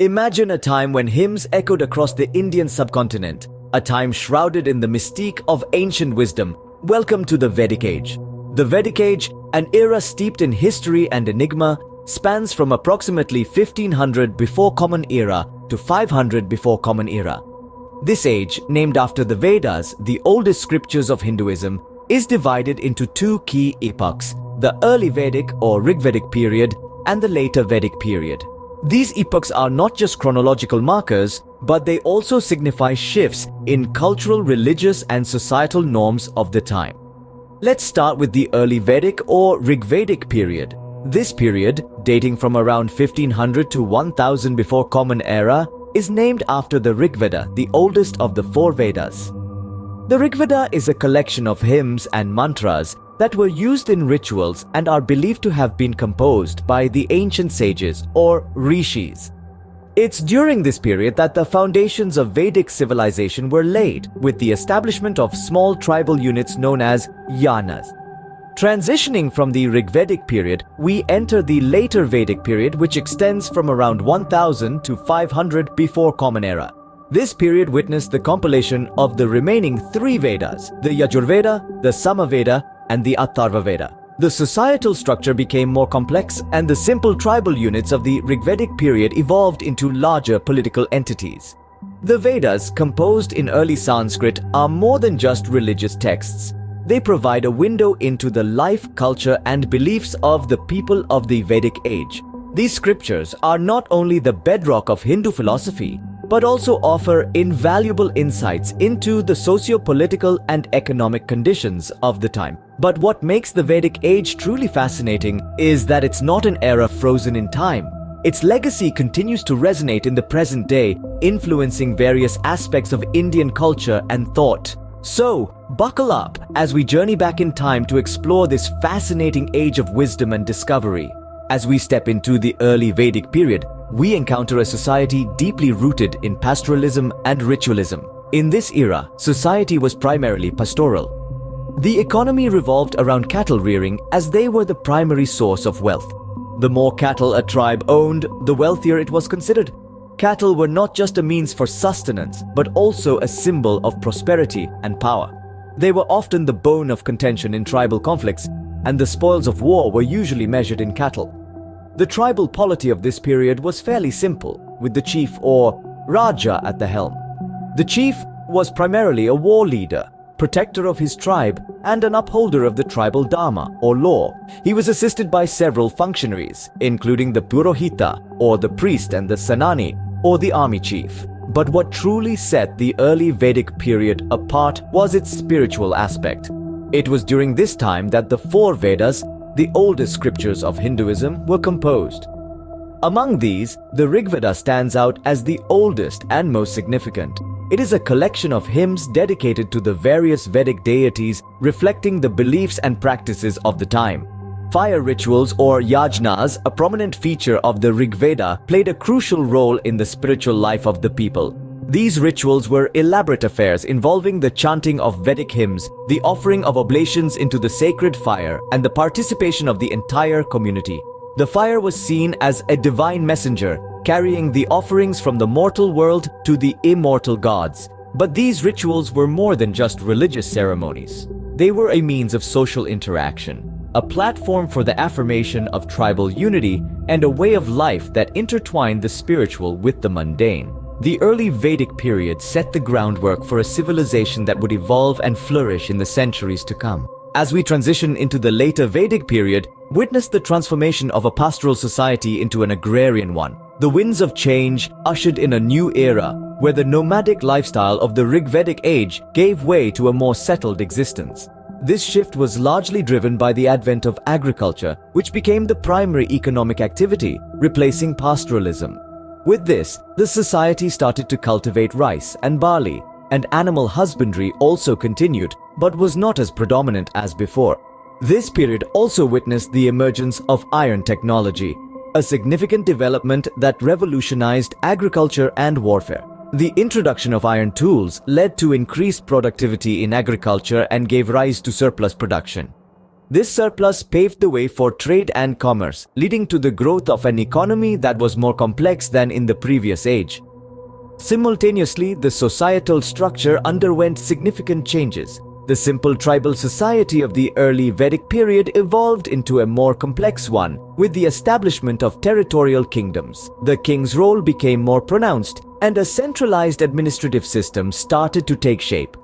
Imagine a time when hymns echoed across the Indian subcontinent, a time shrouded in the mystique of ancient wisdom. Welcome to the Vedic Age. The Vedic Age, an era steeped in history and enigma, spans from approximately 1500 before Common Era to 500 before Common Era. This age, named after the Vedas, the oldest scriptures of Hinduism, is divided into two key epochs, the early Vedic or Rigvedic period and the later Vedic period. These epochs are not just chronological markers, but they also signify shifts in cultural, religious, and societal norms of the time. Let's start with the early Vedic or Rigvedic period. This period, dating from around 1500 to 1000 before Common Era, is named after the Rigveda, the oldest of the four Vedas. The Rigveda is a collection of hymns and mantras that were used in rituals and are believed to have been composed by the ancient sages or rishis. It's during this period that the foundations of Vedic civilization were laid, with the establishment of small tribal units known as yanas. Transitioning from the Rigvedic period, we enter the later Vedic period, which extends from around 1000 to 500 before Common Era. This period witnessed the compilation of the remaining three Vedas, the Yajurveda, the Samaveda, and the Atharva Veda. The societal structure became more complex, and the simple tribal units of the Rigvedic period evolved into larger political entities. The Vedas, composed in early Sanskrit, are more than just religious texts. They provide a window into the life, culture, and beliefs of the people of the Vedic age. These scriptures are not only the bedrock of Hindu philosophy, but also offer invaluable insights into the socio-political and economic conditions of the time. But what makes the Vedic age truly fascinating is that it's not an era frozen in time. Its legacy continues to resonate in the present day, influencing various aspects of Indian culture and thought. So, buckle up as we journey back in time to explore this fascinating age of wisdom and discovery. As we step into the early Vedic period, we encounter a society deeply rooted in pastoralism and ritualism. In this era, society was primarily pastoral. The economy revolved around cattle rearing, as they were the primary source of wealth. The more cattle a tribe owned, the wealthier it was considered. Cattle were not just a means for sustenance, but also a symbol of prosperity and power. They were often the bone of contention in tribal conflicts, and the spoils of war were usually measured in cattle. The tribal polity of this period was fairly simple, with the chief or Raja at the helm. The chief was primarily a war leader, protector of his tribe, and an upholder of the tribal dharma or law. He was assisted by several functionaries, including the Purohita or the priest and the Senani or the army chief. But what truly set the early Vedic period apart was its spiritual aspect. It was during this time that the four Vedas, the oldest scriptures of Hinduism, were composed. Among these, the Rigveda stands out as the oldest and most significant. It is a collection of hymns dedicated to the various Vedic deities, reflecting the beliefs and practices of the time. Fire rituals or yajnas, a prominent feature of the Rigveda, played a crucial role in the spiritual life of the people. These rituals were elaborate affairs involving the chanting of Vedic hymns, the offering of oblations into the sacred fire, and the participation of the entire community. The fire was seen as a divine messenger, carrying the offerings from the mortal world to the immortal gods. But these rituals were more than just religious ceremonies. They were a means of social interaction, a platform for the affirmation of tribal unity, and a way of life that intertwined the spiritual with the mundane. The early Vedic period set the groundwork for a civilization that would evolve and flourish in the centuries to come. As we transition into the later Vedic period, witness the transformation of a pastoral society into an agrarian one. The winds of change ushered in a new era, where the nomadic lifestyle of the Rigvedic age gave way to a more settled existence. This shift was largely driven by the advent of agriculture, which became the primary economic activity, replacing pastoralism. With this, the society started to cultivate rice and barley, and animal husbandry also continued, but was not as predominant as before. This period also witnessed the emergence of iron technology, a significant development that revolutionized agriculture and warfare. The introduction of iron tools led to increased productivity in agriculture and gave rise to surplus production. This surplus paved the way for trade and commerce, leading to the growth of an economy that was more complex than in the previous age. Simultaneously, the societal structure underwent significant changes. The simple tribal society of the early Vedic period evolved into a more complex one, with the establishment of territorial kingdoms. The king's role became more pronounced, and a centralized administrative system started to take shape.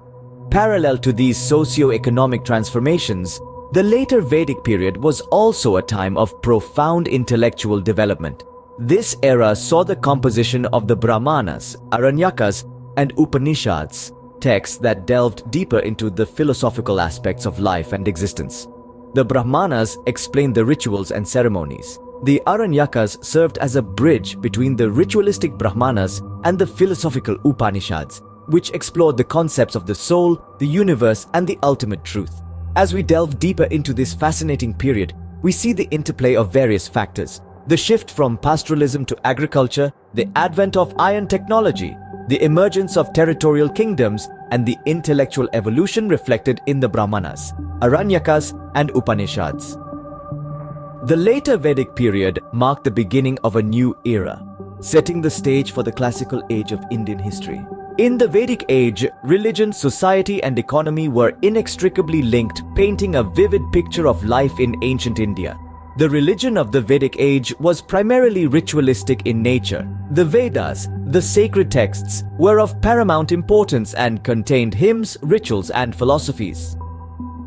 Parallel to these socio-economic transformations, the later Vedic period was also a time of profound intellectual development. This era saw the composition of the Brahmanas, Aranyakas, and Upanishads, texts that delved deeper into the philosophical aspects of life and existence. The Brahmanas explained the rituals and ceremonies. The Aranyakas served as a bridge between the ritualistic Brahmanas and the philosophical Upanishads, which explored the concepts of the soul, the universe, and the ultimate truth. As we delve deeper into this fascinating period, we see the interplay of various factors: the shift from pastoralism to agriculture, the advent of iron technology, the emergence of territorial kingdoms, and the intellectual evolution reflected in the Brahmanas, Aranyakas, and Upanishads. The later Vedic period marked the beginning of a new era, setting the stage for the classical age of Indian history. In the Vedic Age, religion, society, and economy were inextricably linked, painting a vivid picture of life in ancient India. The religion of the Vedic Age was primarily ritualistic in nature. The Vedas, the sacred texts, were of paramount importance and contained hymns, rituals, and philosophies.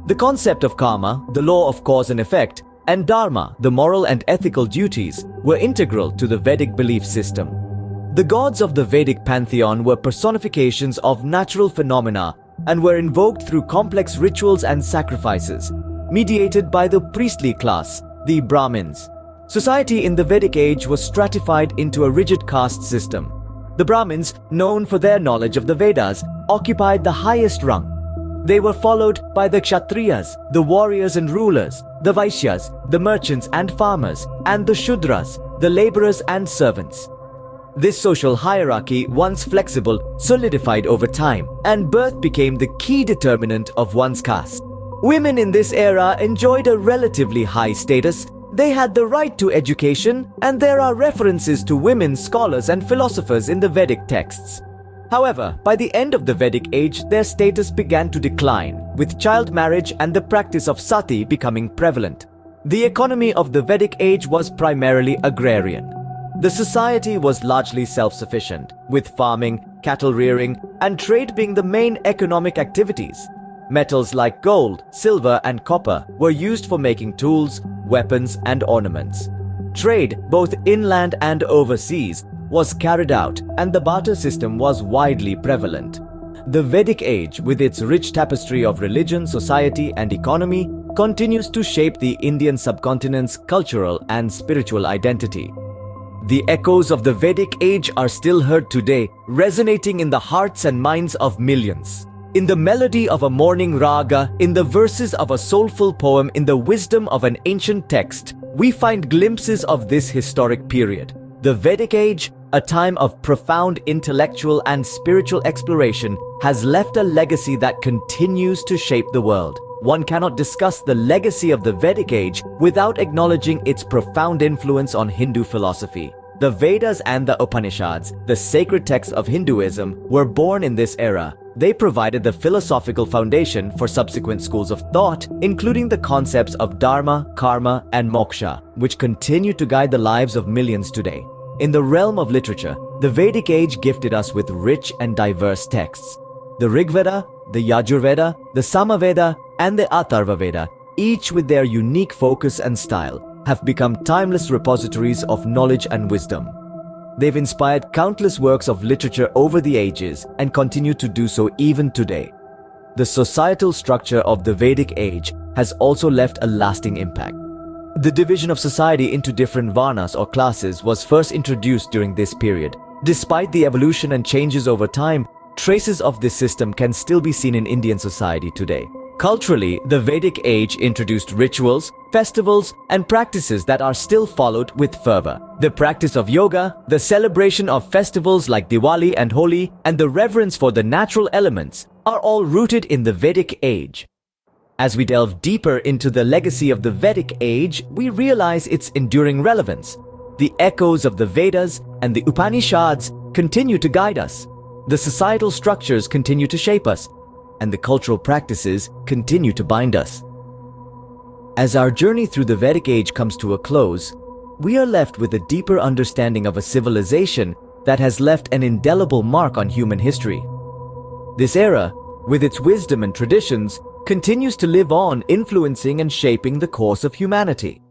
The concept of karma, the law of cause and effect, and dharma, the moral and ethical duties, were integral to the Vedic belief system. The gods of the Vedic pantheon were personifications of natural phenomena and were invoked through complex rituals and sacrifices, mediated by the priestly class, the Brahmins. Society in the Vedic Age was stratified into a rigid caste system. The Brahmins, known for their knowledge of the Vedas, occupied the highest rung. They were followed by the Kshatriyas, the warriors and rulers, the Vaishyas, the merchants and farmers, and the Shudras, the laborers and servants. This social hierarchy, once flexible, solidified over time, and birth became the key determinant of one's caste. Women in this era enjoyed a relatively high status. They had the right to education, and there are references to women scholars and philosophers in the Vedic texts. However, by the end of the Vedic Age, their status began to decline, with child marriage and the practice of sati becoming prevalent. The economy of the Vedic Age was primarily agrarian. The society was largely self-sufficient, with farming, cattle rearing, and trade being the main economic activities. Metals like gold, silver, and copper were used for making tools, weapons, and ornaments. Trade, both inland and overseas, was carried out, and the barter system was widely prevalent. The Vedic Age, with its rich tapestry of religion, society, and economy, continues to shape the Indian subcontinent's cultural and spiritual identity. The echoes of the Vedic Age are still heard today, resonating in the hearts and minds of millions. In the melody of a morning raga, in the verses of a soulful poem, in the wisdom of an ancient text, we find glimpses of this historic period. The Vedic Age, a time of profound intellectual and spiritual exploration, has left a legacy that continues to shape the world. One cannot discuss the legacy of the Vedic Age without acknowledging its profound influence on Hindu philosophy. The Vedas and the Upanishads, the sacred texts of Hinduism, were born in this era. They provided the philosophical foundation for subsequent schools of thought, including the concepts of dharma, karma, and moksha, which continue to guide the lives of millions today. In the realm of literature, the Vedic Age gifted us with rich and diverse texts. The Rigveda, the Yajurveda, the Samaveda, and the Atharvaveda, each with their unique focus and style, have become timeless repositories of knowledge and wisdom. They've inspired countless works of literature over the ages and continue to do so even today. The societal structure of the Vedic Age has also left a lasting impact. The division of society into different varnas or classes was first introduced during this period. Despite the evolution and changes over time, traces of this system can still be seen in Indian society today. Culturally, the Vedic Age introduced rituals, festivals, and practices that are still followed with fervor. The practice of yoga, the celebration of festivals like Diwali and Holi, and the reverence for the natural elements are all rooted in the Vedic Age. As we delve deeper into the legacy of the Vedic Age, we realize its enduring relevance. The echoes of the Vedas and the Upanishads continue to guide us. The societal structures continue to shape us, and the cultural practices continue to bind us. As our journey through the Vedic Age comes to a close, we are left with a deeper understanding of a civilization that has left an indelible mark on human history. This era, with its wisdom and traditions, continues to live on, influencing and shaping the course of humanity.